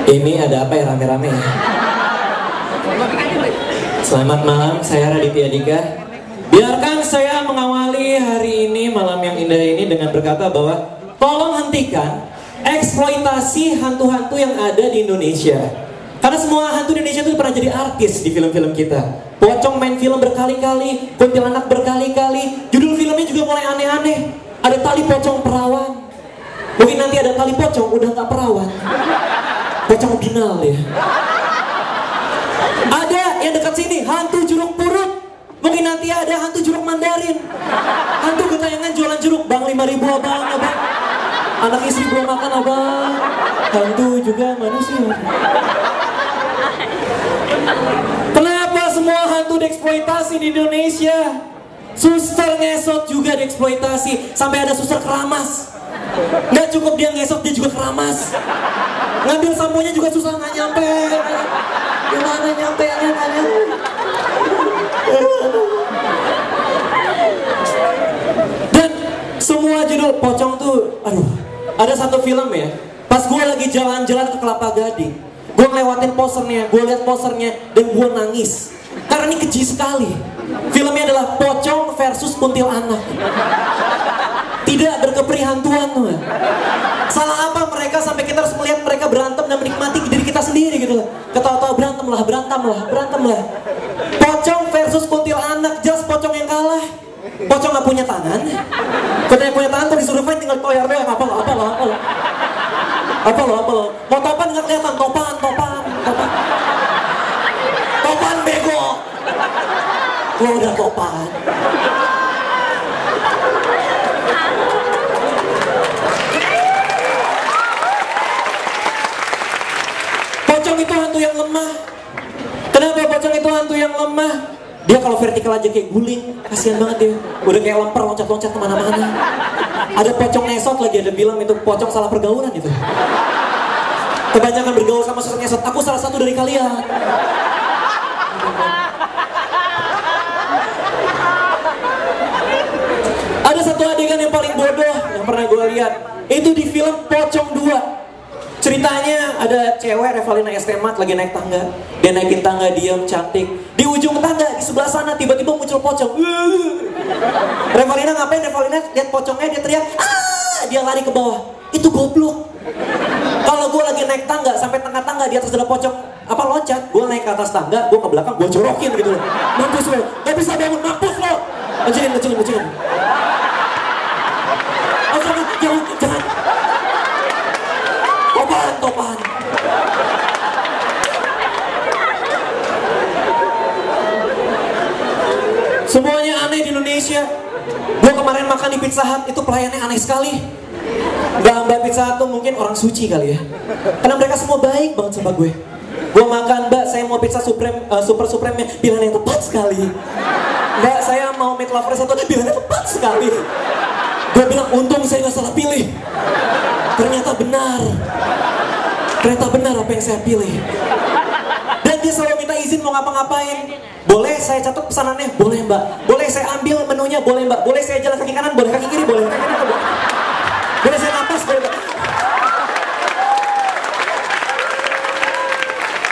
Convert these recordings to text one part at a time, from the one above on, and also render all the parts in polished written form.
Ini ada apa ya rame-rame ya? Selamat malam, saya Raditya Dika. Biarkan saya mengawali hari ini, malam yang indah ini dengan berkata bahwa tolong hentikan eksploitasi hantu-hantu yang ada di Indonesia. Karena semua hantu di Indonesia itu pernah jadi artis di film-film kita. Pocong main film berkali-kali, kuntilanak berkali-kali, judul filmnya juga mulai aneh-aneh. Ada tali pocong perawan. Mungkin nanti ada tali pocong udah gak perawan, pocong binal ya. Ada yang dekat sini hantu jeruk purut. Mungkin nanti ada hantu jeruk mandarin. Hantu gentayangan jualan jeruk, bang 5.000 abang. Anak istri gua makan abang. Hantu juga manusia. Kenapa semua hantu dieksploitasi di Indonesia? Suster ngesot juga dieksploitasi. Sampai ada suster keramas. Nggak cukup dia ngesot, dia juga keramas. Ngambil samponya juga susah, nggak nyampe. Gimana nyampe nya kan? Dan semua judul pocong tuh, aduh. Ada satu film ya, pas gue lagi jalan-jalan ke Kelapa Gading, gue ngelewatin posternya, gue lihat posternya, dan gue nangis. Karena ini keji sekali. Filmnya adalah Pocong versus Kuntilanak. Tidak berkeprihantuan tuh. Salah apa mereka sampai kita harus melihat mereka berantem dan menikmati diri kita sendiri gitu loh. Ketawa-tawa berantem lah. Pocong versus Kuntilanak, jelas Pocong yang kalah. Pocong gak punya tangan. Katanya punya tangan tuh disuruh fight tinggal toyar doang. Apa lo? Mau topan gak kelihatan, topan. Topan bego. Gua udah topan. Pocong itu hantu yang lemah. Kenapa pocong itu hantu yang lemah? Dia kalau vertikal aja kayak guling, kasihan banget dia. Udah kayak lemper loncat-loncat kemana-mana. Ada pocong ngesot lagi, ada bilang itu pocong salah pergaulan itu. Kebanyakan bergaul sama sosok ngesot. Aku salah satu dari kalian. Ada satu adegan yang paling bodoh yang pernah gue lihat. Itu di film Pocong 2. Ceritanya ada cewek Revalina S. Temat lagi naik tangga. Dia naikin tangga diam cantik. Di ujung tangga di sebelah sana tiba-tiba muncul pocong. Revalina ngapain? Revalina lihat pocongnya, dia teriak, "Ah!" Dia lari ke bawah. Itu goblok. Kalau gue lagi naik tangga sampai tengah tangga di atas ada pocong loncat, gue naik ke atas tangga, gue ke belakang, gue jorokin gitu loh. Mampus lo, gak bisa bangun, mampus lo. Kecilin. Oh, jangan. Topan. Semuanya aneh di Indonesia. Gue kemarin makan di Pizza Hut, itu pelayannya aneh sekali. Mbak Pizza Hut tuh mungkin orang suci kali ya. Karena mereka semua baik banget sama gue. Gue makan, "Mbak, saya mau pizza supreme, super supreme-nya." Pilihannya tepat sekali. "Mbak, saya mau meat lover satu." Pilihannya tepat sekali. Gue bilang, untung saya gak salah pilih. Ternyata benar apa yang saya pilih. Dan dia selalu minta izin mau ngapa-ngapain. "Boleh saya catat pesanannya?" "Boleh, Mbak." "Boleh saya ambil menunya?" "Boleh, Mbak." "Boleh saya jalan kaki kanan?" "Boleh." "Kaki kiri?" "Boleh." "Kaki kanan?" "Boleh." "Boleh saya napas?" "Boleh."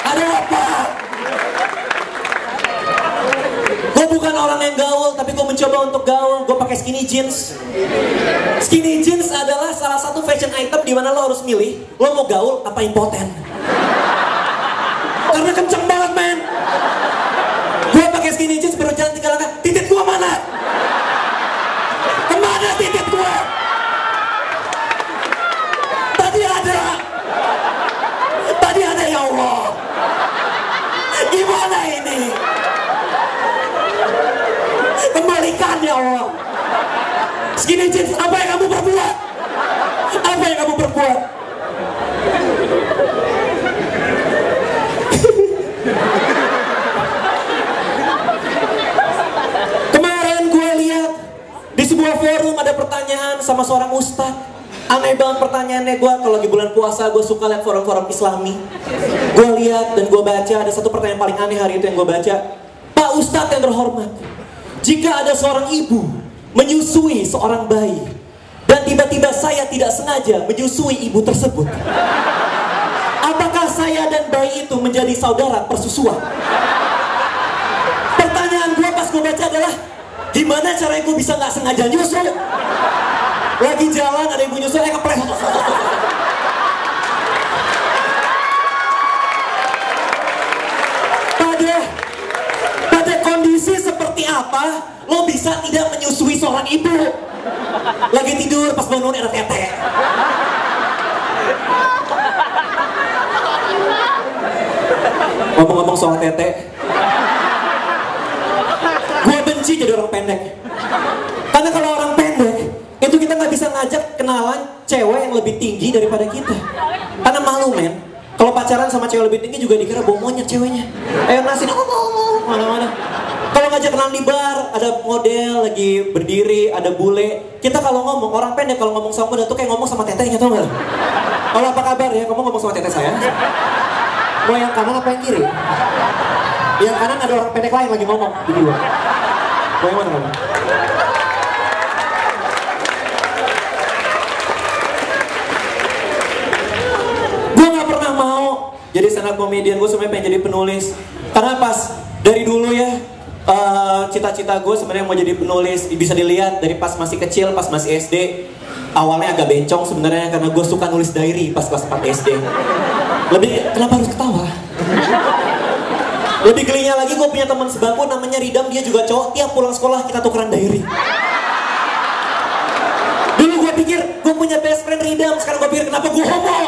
Ada apa? Gue bukan orang yang gaul, tapi gue mencoba untuk gaul. Gue pakai skinny jeans. Skinny jeans adalah salah satu fashion item di mana lo harus milih, lo mau gaul apa impoten. Karena kenceng banget, men. Gue pakai skinny jeans berjalan 3 langkah. Titik gue mana? Kemana titik gue? Tadi ada ya Allah. Gimana ini? Kembalikan ya Allah. Skinny jeans, apa yang kamu perbuat? Kemarin gue lihat di sebuah forum ada pertanyaan sama seorang ustadz. Aneh banget pertanyaannya. Gue kalau lagi bulan puasa gue suka lihat forum-forum Islami. Gue lihat dan gue baca, ada satu pertanyaan paling aneh hari itu yang gue baca. "Pak Ustadz yang terhormat, jika ada seorang ibu menyusui seorang bayi dan tiba-tiba saya tidak sengaja menyusui ibu tersebut, apakah saya dan bayi itu menjadi saudara persusuan. Pertanyaan gue pas gue baca adalah, gimana caranya gue bisa nggak sengaja nyusul? Lagi jalan ada ibu nyusul, kepleset. Pada kondisi seperti apa lo bisa tidak menyusui seorang ibu? Lagi tidur pas bangun ada tete. Ngomong-ngomong soal tete, gue benci jadi orang pendek. Karena kalau orang pendek itu kita nggak bisa ngajak kenalan cewek yang lebih tinggi daripada kita. Karena malu men. Kalau pacaran sama cewek lebih tinggi juga dikira bau monyet ceweknya. Ayo nasi ngomong mana-mana. Kalau ngajak kenalan di bar, ada model lagi berdiri, ada bule. Kita kalau ngomong, orang pendek kalau ngomong sama model tuh kayak ngomong sama tetenya, tau gak? Kalau apa kabar ya, kamu ngomong sama tete saya. Mau yang kanan apa yang kiri? Yang kanan ada orang pendek lain lagi ngomong di luar. Mau yang mana kamu? Gue gak pernah mau jadi stand up comedian, gue sebenarnya pengen jadi penulis. Karena pas dari dulu ya, cita-cita gue sebenarnya mau jadi penulis. Bisa dilihat dari pas masih kecil, pas masih SD. Awalnya agak bencong sebenarnya karena gue suka nulis diary pas kelas 4 SD. Kenapa harus ketawa? Lebih gelinya lagi gue punya teman sebangku namanya Ridam, dia juga cowok. Tiap pulang sekolah kita tukeran diary. Dulu gue pikir gue punya best friend Ridam, sekarang gue pikir kenapa gue homo?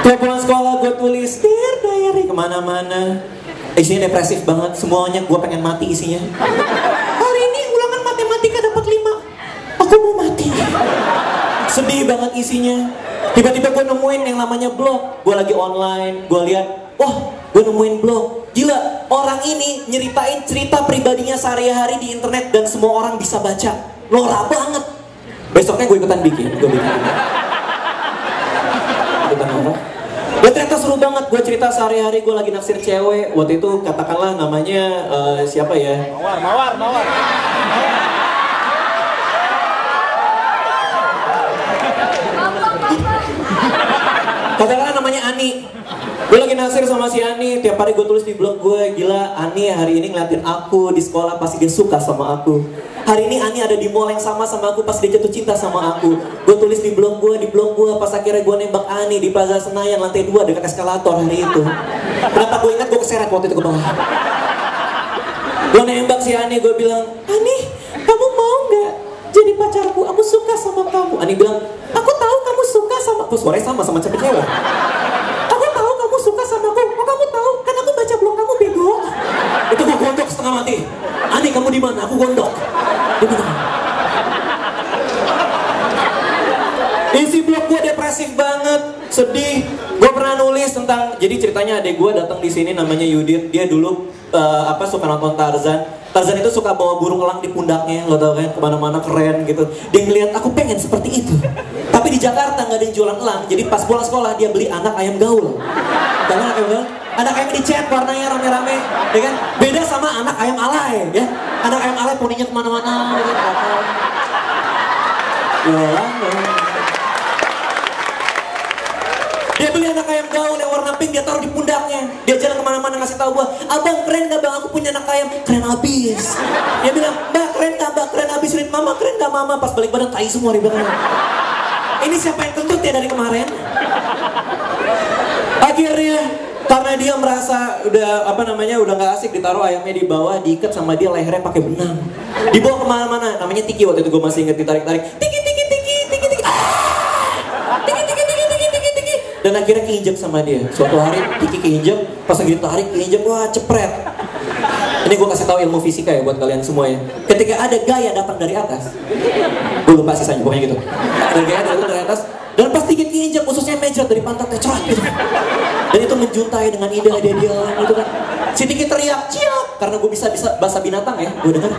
Tiap pulang sekolah gue tulis Dear Diary kemana-mana. Isinya depresif banget, semuanya gue pengen mati isinya. Hari ini ulangan matematika dapat 5, aku mau mati. Sedih banget isinya. Tiba-tiba gue nemuin yang namanya blog. Gue lagi online, gue lihat, wah gue nemuin blog. Gila, orang ini nyeritain cerita pribadinya sehari-hari di internet dan semua orang bisa baca. Norak banget. Besoknya gue ikutan bikin, ikutan norak. Dan ternyata seru banget, gue cerita sehari-hari gue lagi naksir cewek. Waktu itu katakanlah namanya siapa ya? Mawar. Katakanlah namanya Ani. Gue lagi naksir sama si Ani. Tiap hari gue tulis di blog gue, gila Ani hari ini ngeliatin aku di sekolah pasti dia suka sama aku. Hari ini Ani ada di mall yang sama aku pas dia jatuh cinta sama aku. Gue tulis di blog gue pas akhirnya gue nembak Ani di Plaza Senayan lantai 2 dekat eskalator hari itu. Kenapa gue ingat, gue keseret waktu itu ke bawah. Gue nembak si Ani, gue bilang, Ani kamu mau gak jadi pacarku? Aku suka sama kamu. Ani bilang, aku tahu kamu suka sama aku. Suaranya sama cewek. Aku tahu kamu suka sama aku. Oh kamu tahu? Kan aku baca blog kamu bego. Itu gue gondok setengah mati. Ani kamu di mana? Aku gondok. Isi blog gue depresif banget, sedih. Gue pernah nulis tentang, jadi ceritanya adek gue datang di sini namanya Yudit. Dia dulu suka nonton Tarzan. Tarzan itu suka bawa burung elang di pundaknya, lo tau kan, kemana-mana keren gitu. Dia ngeliat aku pengen seperti itu. Tapi di Jakarta nggak ada yang jualan elang, jadi pas pulang sekolah dia beli anak ayam gaul. Tahu anak ayam gaul? Anak ayam dicat warnanya rame-rame, ya kan? Beda sama anak ayam alay, ya. Anak ayam alay poninya kemana-mana, gitu. Dia beli anak ayam gaul yang warna pink, dia taruh di pundaknya. Dia jalan kemana-mana ngasih tahu gua, abang keren gak bang, aku punya anak ayam. Keren abis. Dia bilang, mbak keren gak mbak, keren abis. Lihat mama keren gak mama, pas balik badan tai semua di belakang. Ini siapa yang kentut ya dari kemarin? Akhirnya karena dia merasa udah udah nggak asik, ditaruh ayamnya di bawah, diikat sama dia lehernya pakai benang, dibawa kemana-mana. Namanya Tiki, waktu itu gue masih inget, ditarik-tarik Tiki dan akhirnya keinjek sama dia. Suatu hari Tiki keinjek, pas lagi ditarik keinjek, wah cepret. Ini gue kasih tahu ilmu fisika ya buat kalian semua ya. Ketika ada gaya datang dari atas, gue lupa sisanya pokoknya gitu. Ada gaya datang dari atas, dan pas Tiki keinjek khususnya mejot dari pantatnya cerat gitu. Dan itu menjuntai dengan indah dia gitu kan. Si Tiki teriak, ciap, karena gue bisa bahasa binatang ya, gue dengar.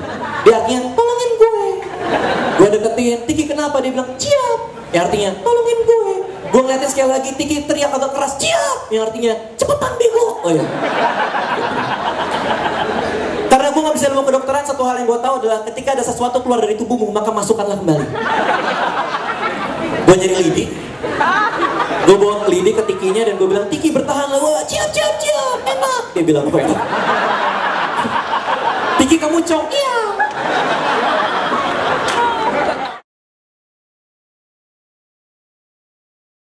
Dia artinya, tolongin gue. Gue deketin, Tiki kenapa? Dia bilang, ciap. Ya artinya, tolongin gue. Gue ngeliatin sekali lagi, Tiki teriak agak keras, ciap. Yang artinya, cepetan bego. Oh iya. Karena gue gak bisa ilmu kedokteran, satu hal yang gue tahu adalah ketika ada sesuatu keluar dari tubuhmu, maka masukkanlah kembali. Gue nyari lidi. Gue bawa lidi ke Tikinya dan gue bilang, Tiki bertahanlah, wah cium, enak. Dia bilang apa? Tiki kamu cong, iya.